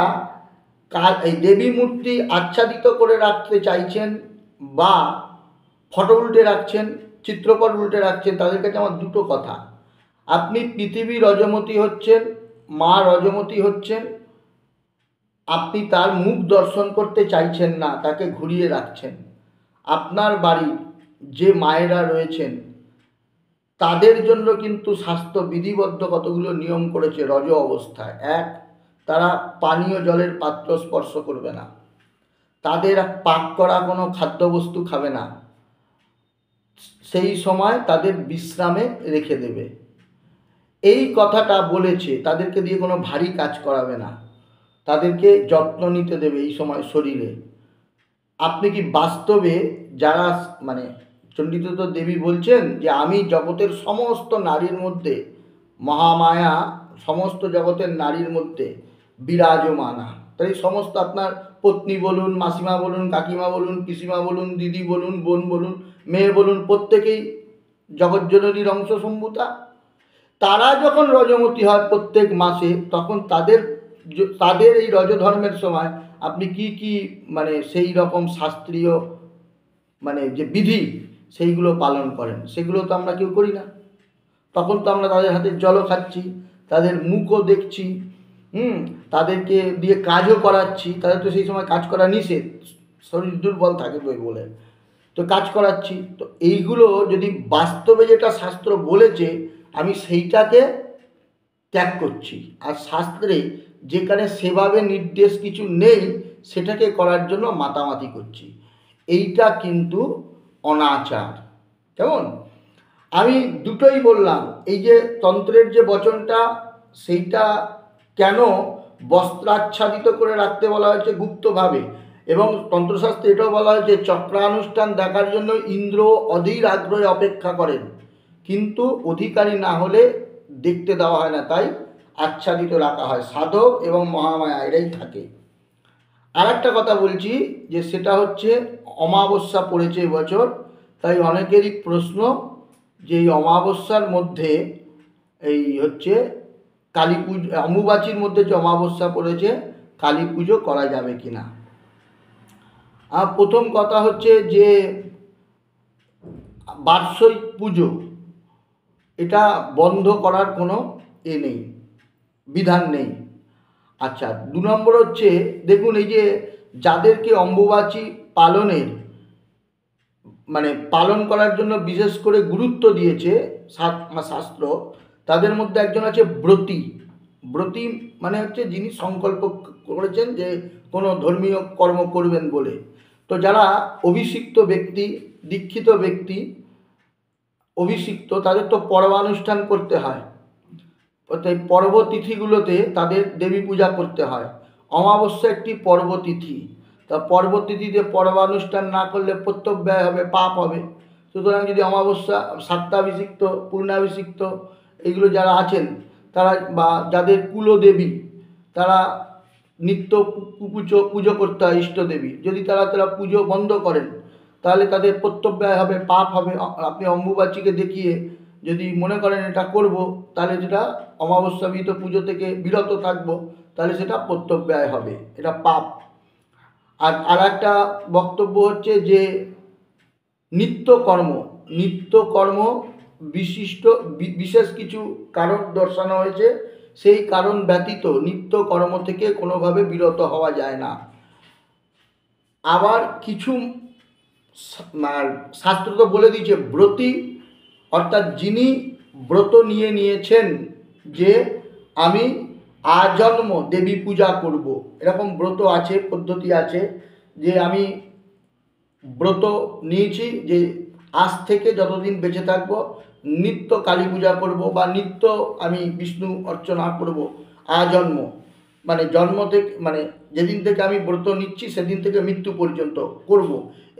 এই দেবী মূর্তি আচ্ছাদিত করে রাখতে চাইছেন বা ফটো উল্টে রাখছেন, চিত্রপট উল্টে রাখছেন, তাদের কাছে আমার 2টো কথা। আপনি পৃথিবী রজমতী হচ্ছেন, মা রজমতী হচ্ছেন, আপনি তার মুখ দর্শন করতে চাইছেন না, তাকে ঘুরিয়ে রাখছেন। আপনার বাড়ির যে মায়েরা রয়েছেন তাদের জন্য কিন্তু স্বাস্থ্য বিধিবদ্ধ কতগুলো নিয়ম করেছে রজ অবস্থায়। 1, তারা পানীয় জলের পাত্র স্পর্শ করবে না, তাদের পাক করা কোনো খাদ্যবস্তু খাবে না, সেই সময় তাদের বিশ্রামে রেখে দেবে। এই কথাটা বলেছে, তাদেরকে দিয়ে কোনো ভারী কাজ করাবে না, তাদেরকে যত্ন নিতে দেবে এই সময় শরীরে। আপনি কি বাস্তবে যারা মানে চণ্ডীতে তো দেবী বলছেন যে আমি জগতের সমস্ত নারীর মধ্যে, মহামায়া সমস্ত জগতের নারীর মধ্যে বিরাজমানা, তাই সমস্ত আপনার পত্নী বলুন, মাসিমা বলুন, কাকিমা বলুন, পিসিমা বলুন, দিদি বলুন, বোন বলুন, মেয়ে বলুন, প্রত্যেকেই জগজ্জননীর অংশ সম্ভূতা। তারা যখন রজমতী হয় প্রত্যেক মাসে, তখন তাদের এই রজধর্মের সময় আপনি কি মানে সেই রকম শাস্ত্রীয় মানে যে বিধি সেইগুলো পালন করেন, সেগুলো তো আমরা কেউ করি না। তখন তো আমরা তাদের হাতে জলও খাচ্ছি, তাদের মুখও দেখছি, তাদেরকে দিয়ে কাজও করাচ্ছি। তাদের তো সেই সময় কাজ করা নিষেধ, শরীর দুর্বল থাকে বলে তো কাজ করাচ্ছি। তো এইগুলো যদি বাস্তবে যেটা শাস্ত্র বলেছে আমি সেইটাকে ত্যাগ করছি, আর শাস্ত্রে যেখানে সেভাবে নির্দেশ কিছু নেই সেটাকে করার জন্য মাতামাতি করছি, এইটা কিন্তু অনাচার। কেমন? আমি দুটোই বললাম। এই যে তন্ত্রের যে বচনটা, সেইটা কেন বস্ত্রাচ্ছাদিত করে রাখতে বলা হয়েছে গুপ্তভাবে, এবং তন্ত্রশাস্ত্রে এটাও বলা হয়েছে চক্রানুষ্ঠান দেখার জন্য ইন্দ্র অধীর আগ্রহে অপেক্ষা করেন, কিন্তু অধিকারী না হলে দেখতে দেওয়া হয় না, তাই আচ্ছাদিত রাখা হয়। সাধক এবং মহামায়া এরাই থাকে। আর একটা কথা বলছি, যে সেটা হচ্ছে অমাবস্যা পড়েছে এবছর, তাই অনেকেরই প্রশ্ন যে এই অমাবস্যার মধ্যে এই হচ্ছে কালী পুজো, অম্বুবাচীর মধ্যে যে অমাবস্যা পড়েছে কালী পুজো করা যাবে কি না। আর প্রথম কথা হচ্ছে যে বার্ষিক পুজো এটা বন্ধ করার কোনো নেই, বিধান নেই। আচ্ছা, 2 নম্বর হচ্ছে দেখুন, এই যে যাদেরকে অম্বুবাচী পালনের মানে পালন করার জন্য বিশেষ করে গুরুত্ব দিয়েছে শাস্ত্র, তাদের মধ্যে একজন আছে ব্রতী। ব্রতী মানে হচ্ছে যিনি সংকল্প করেছেন যে কোনো ধর্মীয় কর্ম করবেন বলে। তো যারা অভিষিক্ত ব্যক্তি, দীক্ষিত ব্যক্তি, অভিষিক্ত, তাদের তো পর্বানুষ্ঠান করতে হয়, তাই পর্বতিথিগুলোতে তাদের দেবী পূজা করতে হয়। অমাবস্যা একটি পর্বতিথি, তা পর্বতিথিতে পর্বানুষ্ঠান না করলে প্রত্যব্যয় হবে, পাপ হবে। সুতরাং যদি অমাবস্যা, সাত্তাভিষিক্ত, পূর্ণাভিষিক্ত এইগুলো যারা আছেন তারা, বা যাদের কুলদেবী, তারা নিত্য পুজো করতে হয় ইষ্টদেবী, যদি তারা পুজো বন্ধ করেন তাহলে তাদের প্রত্যব্যয় হবে, পাপ হবে। আপনি অম্বুবাচীকে দেখিয়ে যদি মনে করেন এটা করব, তাহলে যেটা অমাবস্যাবিহিত পুজো থেকে বিরত থাকবো, তাহলে সেটা প্রত্যব্যয় হবে, এটা পাপ। আর একটা বক্তব্য হচ্ছে যে নিত্যকর্ম বিশেষ কিছু কারণ দর্শানো হয়েছে। সেই কারণ ব্যতীত নিত্য কর্ম থেকে কোনোভাবে বিরত হওয়া যায় না। আবার কিছু শাস্ত্র তো বলে দিয়েছে, ব্রতী অর্থাৎ যিনি ব্রত নিয়েছেন যে আমি আজন্ম দেবী পূজা করব, এরকম ব্রত আছে, পদ্ধতি আছে যে আমি ব্রত নিয়েছি যে আজ থেকে যতদিন বেঁচে থাকবো নিত্য কালী পূজা করব বা নিত্য আমি বিষ্ণু অর্চনা করব আজন্ম, মানে জন্ম থেকে, মানে যেদিন থেকে আমি ব্রত নিচ্ছি সেদিন থেকে মৃত্যু পর্যন্ত করব।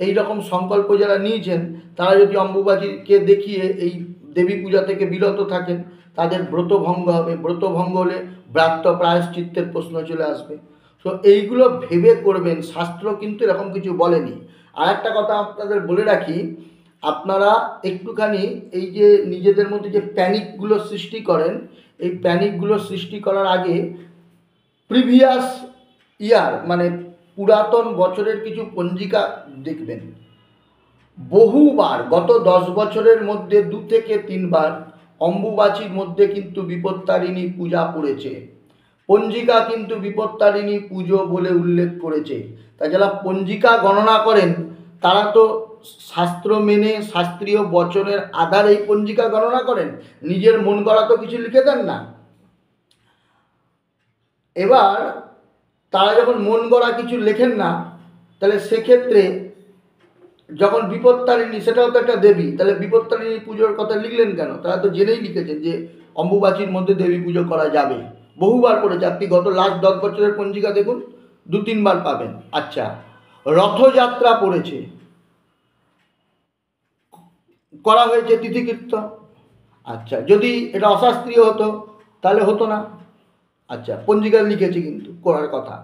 এই রকম সংকল্প যারা নিয়েছেন তারা যদি অম্বুবাচীকে দেখিয়ে এই দেবী পূজা থেকে বিরত থাকেন তাদের ব্রত ভঙ্গ হবে। ব্রত ভঙ্গ হলে ব্রাত্য প্রায়শ্চিত্তের প্রশ্ন চলে আসবে। তো এইগুলো ভেবে করবেন, শাস্ত্র কিন্তু এরকম কিছু বলেনি। আর একটা কথা আপনাদের বলে রাখি, আপনারা একটুখানি এই যে নিজেদের মধ্যে যে প্যানিকগুলো সৃষ্টি করেন, এই প্যানিকগুলো সৃষ্টি করার আগে প্রিভিয়াস ইয়ার মানে পুরাতন বছরের কিছু পঞ্জিকা দেখবেন। বহুবার গত 10 বছরের মধ্যে 2 থেকে 3 বার অম্বুবাচীর মধ্যে কিন্তু বিপত্তারিণী পূজা পড়েছে। পঞ্জিকা কিন্তু বিপত্তারিণী পুজো বলে উল্লেখ করেছে। তাই যারা পঞ্জিকা গণনা করেন তারা তো শাস্ত্র মেনে শাস্ত্রীয় বচনের আধারে এই পঞ্জিকা গণনা করেন, নিজের মন গড়া তো কিছু লিখে দেন না। এবার তারা যখন মন গড়া কিছু লেখেন না, তাহলে সেক্ষেত্রে যখন বিপত্তারিণী, সেটাও তো একটা দেবী, তাহলে বিপত্তারিণী পুজোর কথা লিখলেন কেন? তারা তো জেনেই লিখেছেন যে অম্বুবাচীর মধ্যে দেবী পুজো করা যাবে। বহুবার করেছে, আপনি গত লাস্ট 10 বছরের পঞ্জিকা দেখুন, 2-3 বার পাবেন। আচ্ছা, রথযাত্রা পড়েছে, করা হয়েছে তিথিকীর্তন। আচ্ছা, যদি এটা অশাস্ত্রীয় হতো তাহলে হতো না। আচ্ছা, পঞ্জিকা লিখেছে কিন্তু করার কথা।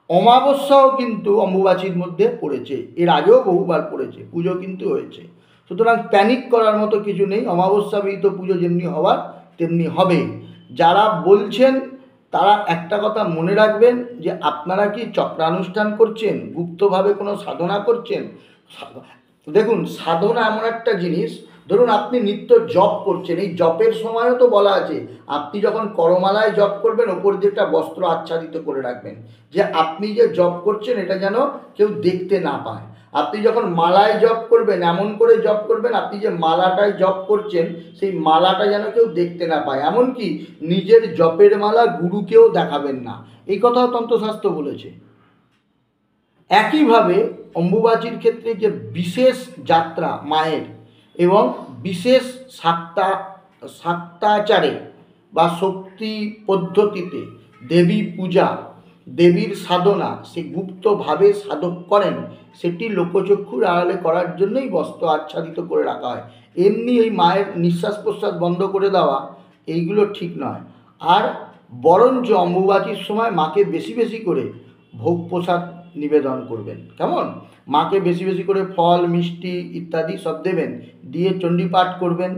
অমাবস্যাও কিন্তু অম্বুবাচীর মধ্যে পড়েছে, এর আগেও বহুবার পড়েছে, পুজো কিন্তু হয়েছে। সুতরাং প্যানিক করার মতো কিছু নেই, অমাবস্যা বিহিত পুজো যেমনি হওয়ার তেমনি হবে। যারা বলছেন তারা একটা কথা মনে রাখবেন যে আপনারা কি চক্রানুষ্ঠান করছেন, গুপ্তভাবে কোনো সাধনা করছেন। দেখুন, সাধনা এমন একটা জিনিস, ধরুন আপনি নিত্য জপ করছেন, এই জপের সময়ও তো বলা আছে আপনি যখন করমালায় জপ করবেন ওপর দিয়ে একটা বস্ত্র আচ্ছাদিত করে রাখবেন, যে আপনি যে জপ করছেন এটা যেন কেউ দেখতে না পায়। আপনি যখন মালায় জপ করবেন এমন করে জপ করবেন আপনি যে মালাটায় জপ করছেন সেই মালাটা যেন কেউ দেখতে না পায়, এমনকি নিজের জপের মালা গুরুকেও দেখাবেন না, এই কথাও তন্ত্রশাস্ত্র বলেছে। একইভাবে অম্বুবাচীর ক্ষেত্রে যে বিশেষ যাত্রা মায়ের এবং বিশেষ শাক্তাচারে বা শক্তি পদ্ধতিতে দেবী পূজা, দেবীর সাধনা সে গুপ্তভাবে সাধক করেন, সেটি লোকচক্ষুর আড়ালে করার জন্যই বস্ত্র আচ্ছাদিত করে রাখা হয়। এমনি এই মায়ের নিঃশ্বাস প্রশ্বাস বন্ধ করে দেওয়া এইগুলো ঠিক নয়। আর বরঞ্চ অম্বুবাচীর সময় মাকে বেশি বেশি করে ভোগ প্রসাদ নিবেদন করবেন। কেমন? মাকে বেশি বেশি করে ফল মিষ্টি ইত্যাদি সব দেবেন, দিয়ে চণ্ডী পাঠ করবেন,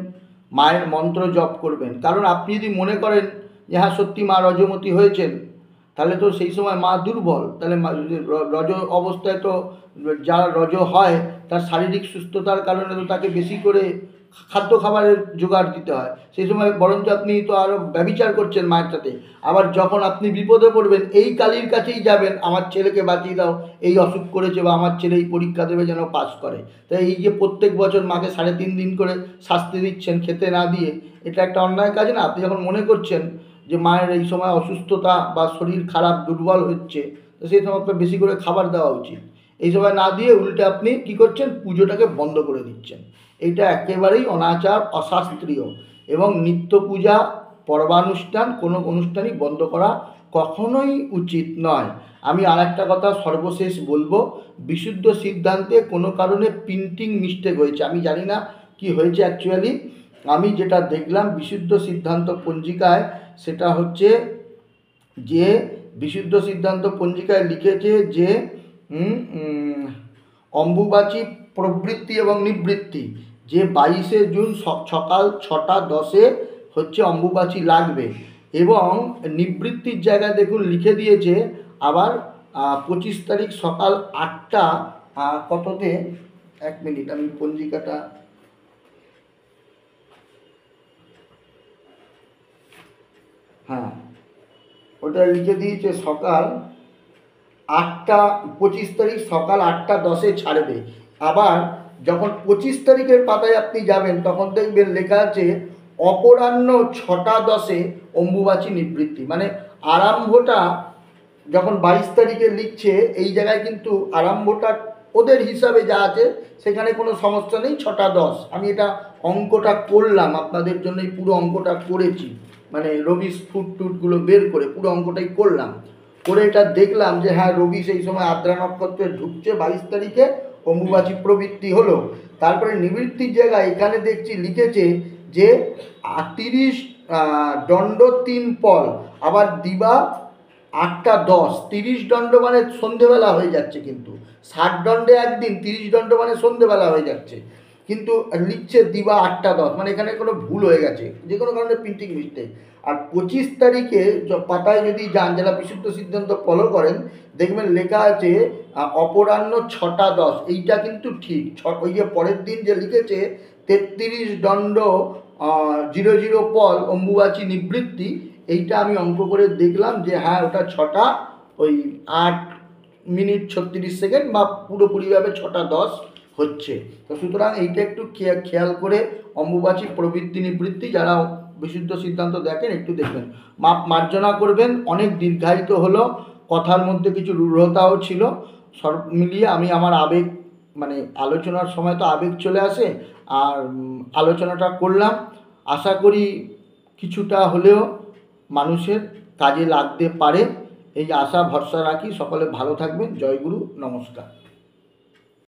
মায়ের মন্ত্র জপ করবেন। কারণ আপনি যদি মনে করেন যে হ্যাঁ সত্যি মা রজমতী হয়েছেন, তাহলে তো সেই সময় মা দুর্বল, তাহলে রজ অবস্থায় তো যার রজ হয় তার শারীরিক সুস্থতার কারণে তো তাকে বেশি করে খাদ্য খাবারের জোগাড় দিতে হয়, সেই সময় বরঞ্চ আপনি তো আরও ব্যভিচার করছেন মায়ের সাথে। আবার যখন আপনি বিপদে পড়বেন এই কালীর কাছেই যাবেন, আমার ছেলেকে বাঁচিয়ে দাও, এই অসুখ করেছে, বা আমার ছেলে এই পরীক্ষা দেবে যেন পাস করে। তাই এই যে প্রত্যেক বছর মাকে 3.5 দিন করে শাস্তি দিচ্ছেন খেতে না দিয়ে, এটা একটা অন্যায় কাজ না? আপনি যখন মনে করছেন যে মায়ের এই সময় অসুস্থতা বা শরীর খারাপ দুর্বল হচ্ছে, তো সেই সময় আপনার বেশি করে খাবার দেওয়া উচিত। এই সময় না দিয়ে উল্টে আপনি কী করছেন, পুজোটাকে বন্ধ করে দিচ্ছেন। এইটা একেবারেই অনাচার, অশাস্ত্রীয়। এবং নিত্য পূজা পর্বানুষ্ঠান কোনো অনুষ্ঠানই বন্ধ করা কখনোই উচিত নয়। আমি আর একটা কথা সর্বশেষ বলবো, বিশুদ্ধ সিদ্ধান্তে কোনো কারণে প্রিন্টিং মিস্টেক হয়েছে, আমি জানি না কি হয়েছে অ্যাকচুয়ালি। আমি যেটা দেখলাম বিশুদ্ধ সিদ্ধান্ত পঞ্জিকায়, সেটা হচ্ছে যে বিশুদ্ধ সিদ্ধান্ত পঞ্জিকায় লিখেছে যে অম্বুবাচী প্রবৃত্তি এবং নিবৃত্তি, যে 22শে জুন সকাল 6:10 হচ্ছে অম্বুবাচী লাগবে, এবং নিবৃত্তির জায়গায় দেখুন লিখে দিয়েছে আবার 25 তারিখ সকাল 8টা কততে, 1 মিনিট আমি পঞ্জিকাটা হ্যাঁ, ওটা লিখে দিয়েছে সকাল 8টা, 25 তারিখ সকাল 8টা 10-এ ছাড়বে। আবার যখন 25 তারিখের পাতায় আপনি যাবেন তখন দেখবেন লেখা আছে অপরাহ্ন 6টা 10-এ অম্বুবাচী নিবৃত্তি। মানে আরম্ভটা যখন 22 তারিখে লিখছে এই জায়গায় কিন্তু আরম্ভটা ওদের হিসাবে যা আছে সেখানে কোনো সমস্যা নেই, 6টা 10। আমি এটা অঙ্কটা করলাম আপনাদের জন্যই, পুরো অঙ্কটা করেছি, মানে রবিস ফুট টুটগুলো বের করে পুরো অঙ্কটাই করলাম, করে এটা দেখলাম যে হ্যাঁ রবি সেই সময় আদ্রা নক্ষত্রে ঢুকছে 22 তারিখে, অম্বুবাচী প্রবৃত্তি হলো। তারপরে নিবৃত্তির জায়গায় এখানে দেখছি লিখেছে যে 30 দণ্ড 3 পল, আবার দিবা 8টা 10। 30 দণ্ড মানে সন্ধেবেলা হয়ে যাচ্ছে, কিন্তু 60 দণ্ডে একদিন, 30 দণ্ড মানে সন্ধেবেলা হয়ে যাচ্ছে, কিন্তু লিখছে দিবা 8টা 10, মানে এখানে কোনো ভুল হয়ে গেছে, যে কোনো কারণে প্রিন্টিং মিস্টেক। আর 25 তারিখে পাতায় যদি যান, যারা বিশুদ্ধ সিদ্ধান্ত ফলো করেন দেখবেন লেখা আছে অপরাহ্ন 6টা 10, এইটা কিন্তু ঠিক। ওই যে পরের দিন যে লিখেছে 33 দণ্ড 00 পল অম্বুবাচী নিবৃত্তি, এইটা আমি অঙ্ক করে দেখলাম যে হ্যাঁ ওটা 8 মিনিট 36 সেকেন্ড বা পুরোপুরিভাবে 6টা 10 হচ্ছে। তো সুতরাং এইটা একটু খেয়াল করে অম্বুবাচী প্রবৃত্তি নিবৃত্তি যারা বিশুদ্ধ সিদ্ধান্ত দেখেন একটু দেখবেন, মার্জনা করবেন। অনেক দীর্ঘায়িত হলো, কথার মধ্যে কিছু রূঢ়তাও ছিল, সব মিলিয়ে আমি আমার আবেগ, মানে আলোচনার সময় তো আবেগ চলে আসে, আর আলোচনাটা করলাম। আশা করি কিছুটা হলেও মানুষের কাজে লাগতে পারে, এই আশা ভরসা রাখি। সকলে ভালো থাকবেন। জয় গুরু, নমস্কার।